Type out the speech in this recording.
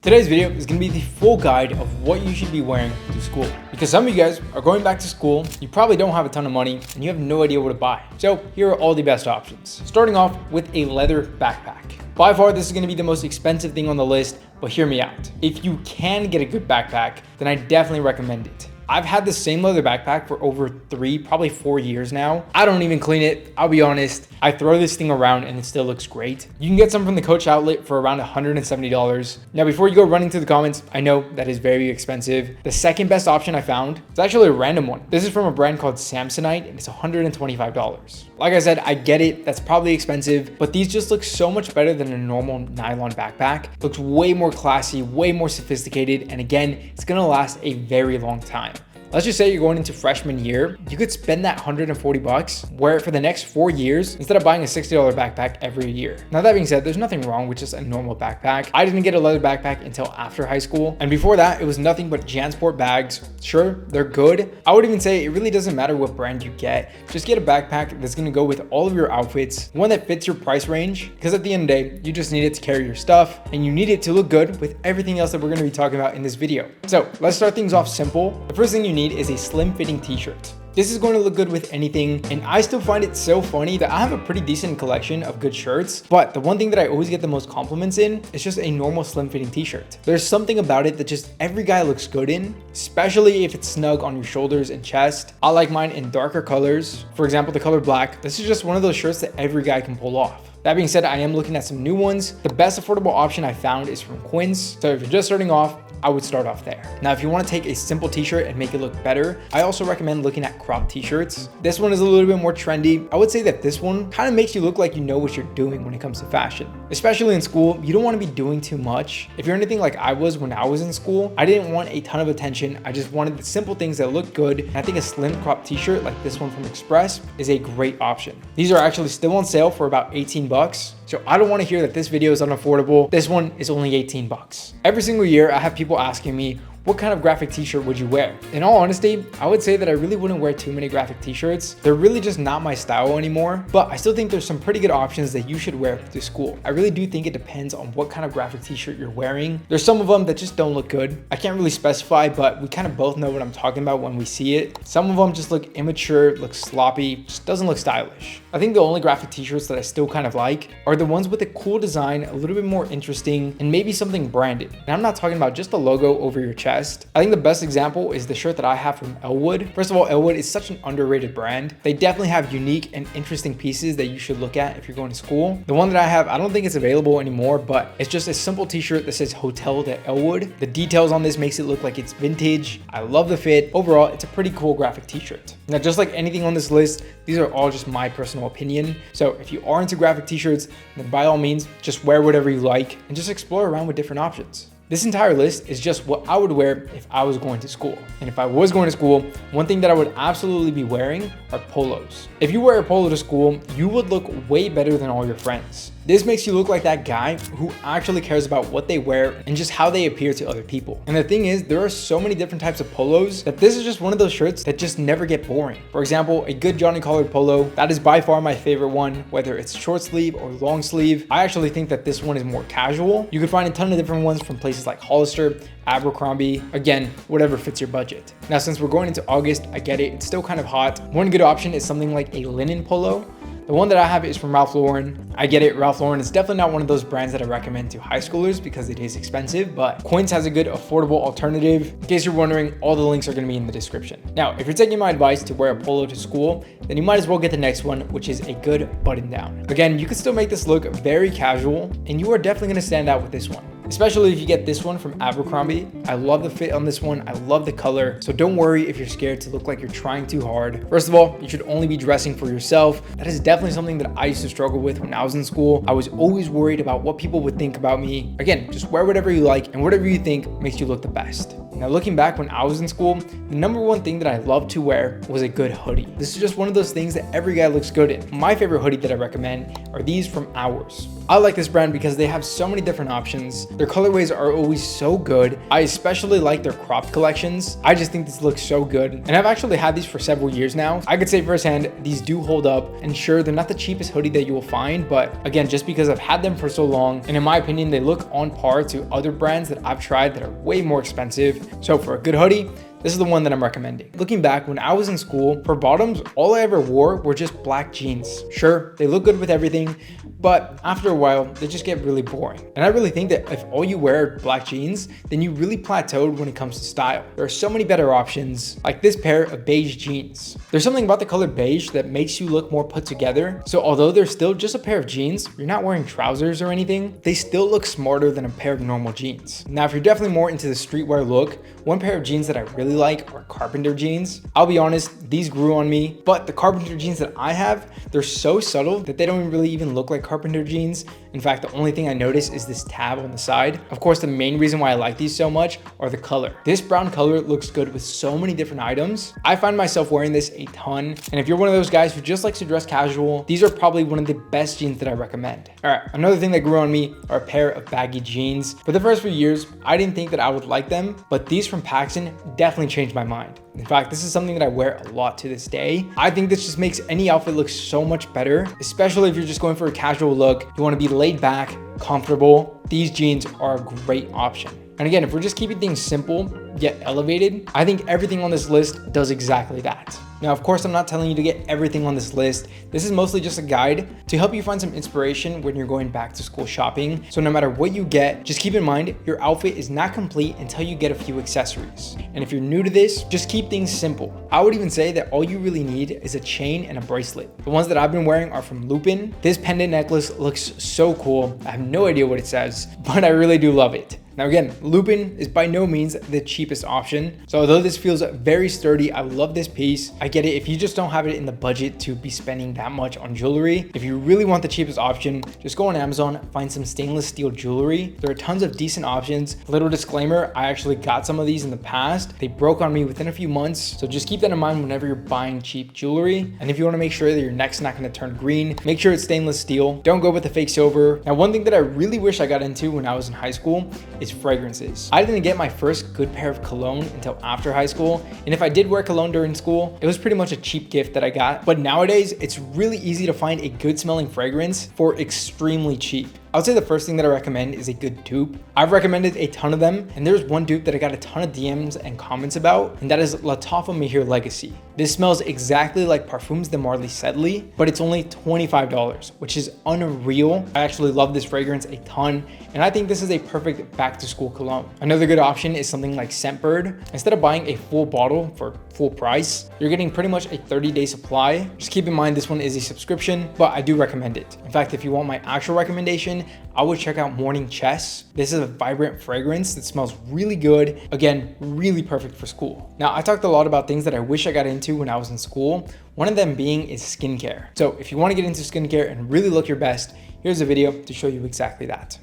Today's video is going to be the full guide of what you should be wearing to school. Because some of you guys are going back to school, you probably don't have a ton of money, and you have no idea what to buy. So here are all the best options. Starting off with a leather backpack. By far, this is going to be the most expensive thing on the list, but hear me out. If you can get a good backpack, then I definitely recommend it. I've had the same leather backpack for over 3, probably 4 years now. I don't even clean it, I'll be honest. I throw this thing around and it still looks great. You can get some from the Coach outlet for around $170. Now, before you go running to the comments, I know that is very expensive. The second best option I found is actually a random one. This is from a brand called Samsonite and it's $125. Like I said, I get it, that's probably expensive, but these just look so much better than a normal nylon backpack. Looks way more classy, way more sophisticated, and again, it's gonna last a very long time. Let's just say you're going into freshman year, you could spend that $140, wear it for the next 4 years instead of buying a $60 backpack every year. Now that being said, there's nothing wrong with just a normal backpack. I didn't get a leather backpack until after high school. And before that, it was nothing but JanSport bags. Sure, they're good. I would even say it really doesn't matter what brand you get. Just get a backpack that's gonna go with all of your outfits, one that fits your price range, because at the end of the day, you just need it to carry your stuff and you need it to look good with everything else that we're gonna be talking about in this video. So let's start things off simple. The first thing you need is a slim fitting t-shirt. This is going to look good with anything, and I still find it so funny that I have a pretty decent collection of good shirts, but the one thing that I always get the most compliments in is just a normal slim fitting t-shirt. There's something about it that just every guy looks good in, especially if it's snug on your shoulders and chest. I like mine in darker colors. For example, the color black. This is just one of those shirts that every guy can pull off. That being said, I am looking at some new ones. The best affordable option I found is from Quince. So if you're just starting off, I would start off there. Now, if you want to take a simple t-shirt and make it look better, I also recommend looking at crop t-shirts. This one is a little bit more trendy. I would say that this one kind of makes you look like you know what you're doing when it comes to fashion. Especially in school, you don't want to be doing too much. If you're anything like I was when I was in school, I didn't want a ton of attention. I just wanted the simple things that look good. And I think a slim crop t-shirt like this one from Express is a great option. These are actually still on sale for about 18 bucks. So I don't want to hear that this video is unaffordable. This one is only 18 bucks. Every single year, I have people asking me, what kind of graphic t-shirt would you wear? In all honesty, I would say that I really wouldn't wear too many graphic t-shirts. They're really just not my style anymore, but I still think there's some pretty good options that you should wear to school. I really do think it depends on what kind of graphic t-shirt you're wearing. There's some of them that just don't look good. I can't really specify, but we kind of both know what I'm talking about when we see it. Some of them just look immature, look sloppy, just doesn't look stylish. I think the only graphic t-shirts that I still kind of like are the ones with a cool design, a little bit more interesting, and maybe something branded. And I'm not talking about just the logo over your chest. I think the best example is the shirt that I have from Elwood. First of all, Elwood is such an underrated brand. They definitely have unique and interesting pieces that you should look at if you're going to school. The one that I have, I don't think it's available anymore, but it's just a simple t-shirt that says Hotel de Elwood. The details on this makes it look like it's vintage. I love the fit. Overall, it's a pretty cool graphic t-shirt. Now, just like anything on this list, these are all just my personal opinion. So if you are into graphic t-shirts, then by all means, just wear whatever you like and just explore around with different options. This entire list is just what I would wear if I was going to school. And if I was going to school, one thing that I would absolutely be wearing are polos. If you wear a polo to school, you would look way better than all your friends. This makes you look like that guy who actually cares about what they wear and just how they appear to other people. And the thing is, there are so many different types of polos that this is just one of those shirts that just never get boring. For example, a good Johnny Collared polo, that is by far my favorite one, whether it's short sleeve or long sleeve. I actually think that this one is more casual. You can find a ton of different ones from places like Hollister, Abercrombie, again, whatever fits your budget. Now, since we're going into August, I get it, it's still kind of hot. One good option is something like a linen polo. The one that I have is from Ralph Lauren. I get it, Ralph Lauren is definitely not one of those brands that I recommend to high schoolers because it is expensive, but Quince has a good affordable alternative. In case you're wondering, all the links are gonna be in the description. Now, if you're taking my advice to wear a polo to school, then you might as well get the next one, which is a good button down. Again, you can still make this look very casual, and you are definitely gonna stand out with this one. Especially if you get this one from Abercrombie. I love the fit on this one. I love the color. So don't worry if you're scared to look like you're trying too hard. First of all, you should only be dressing for yourself. That is definitely something that I used to struggle with when I was in school. I was always worried about what people would think about me. Again, just wear whatever you like and whatever you think makes you look the best. Now, looking back when I was in school, the number one thing that I loved to wear was a good hoodie. This is just one of those things that every guy looks good in. My favorite hoodie that I recommend are these from Hours. I like this brand because they have so many different options. Their colorways are always so good. I especially like their cropped collections. I just think this looks so good. And I've actually had these for several years now. I could say firsthand, these do hold up. And sure, they're not the cheapest hoodie that you will find, but again, just because I've had them for so long, and in my opinion, they look on par to other brands that I've tried that are way more expensive. So for a good hoodie, this is the one that I'm recommending. Looking back, when I was in school, for bottoms, all I ever wore were just black jeans. Sure, they look good with everything, but after a while, they just get really boring. And I really think that if all you wear are black jeans, then you really plateaued when it comes to style. There are so many better options, like this pair of beige jeans. There's something about the color beige that makes you look more put together. So although they're still just a pair of jeans, you're not wearing trousers or anything, they still look smarter than a pair of normal jeans. Now, if you're definitely more into the streetwear look, one pair of jeans that I really like are Carpenter jeans. I'll be honest, these grew on me, but the Carpenter jeans that I have, they're so subtle that they don't really even look like Carpenter jeans. In fact, the only thing I notice is this tab on the side. Of course, the main reason why I like these so much are the color. This brown color looks good with so many different items. I find myself wearing this a ton. And if you're one of those guys who just likes to dress casual, these are probably one of the best jeans that I recommend. All right, another thing that grew on me are a pair of baggy jeans. For the first few years, I didn't think that I would like them, but these from Paxton definitely changed my mind. In fact, this is something that I wear a lot to this day. I think this just makes any outfit look so much better, especially if you're just going for a casual look. You want to be laid back, comfortable. These jeans are a great option. And again, if we're just keeping things simple yet elevated, I think everything on this list does exactly that. Now, of course, I'm not telling you to get everything on this list. This is mostly just a guide to help you find some inspiration when you're going back to school shopping. So no matter what you get, just keep in mind your outfit is not complete until you get a few accessories. And if you're new to this, just keep things simple. I would even say that all you really need is a chain and a bracelet. The ones that I've been wearing are from Lupin. This pendant necklace looks so cool. I have no idea what it says, but I really do love it. Now again, Lupin is by no means the cheapest option. So although this feels very sturdy, I love this piece. I get it if you just don't have it in the budget to be spending that much on jewelry. If you really want the cheapest option, just go on Amazon, find some stainless steel jewelry. There are tons of decent options. Little disclaimer, I actually got some of these in the past. They broke on me within a few months. So just keep that in mind whenever you're buying cheap jewelry. And if you want to make sure that your neck's not going to turn green, make sure it's stainless steel. Don't go with the fake silver. Now, one thing that I really wish I got into when I was in high school is fragrances. I didn't get my first good pair of cologne until after high school. And if I did wear cologne during school, it was pretty much a cheap gift that I got. But nowadays, it's really easy to find a good smelling fragrance for extremely cheap. I would say the first thing that I recommend is a good dupe. I've recommended a ton of them, and there's one dupe that I got a ton of DMs and comments about, and that is Lattafa Mahir Legacy. This smells exactly like Parfums de Marly Sedley, but it's only $25, which is unreal. I actually love this fragrance a ton, and I think this is a perfect back to school cologne. Another good option is something like Scentbird. Instead of buying a full bottle for full price, you're getting pretty much a 30-day supply. Just keep in mind this one is a subscription, but I do recommend it. In fact, if you want my actual recommendation, I would check out Morning Chess. This is a vibrant fragrance that smells really good. Again, really perfect for school. Now, I talked a lot about things that I wish I got into when I was in school. One of them being is skincare. So if you want to get into skincare and really look your best, here's a video to show you exactly that.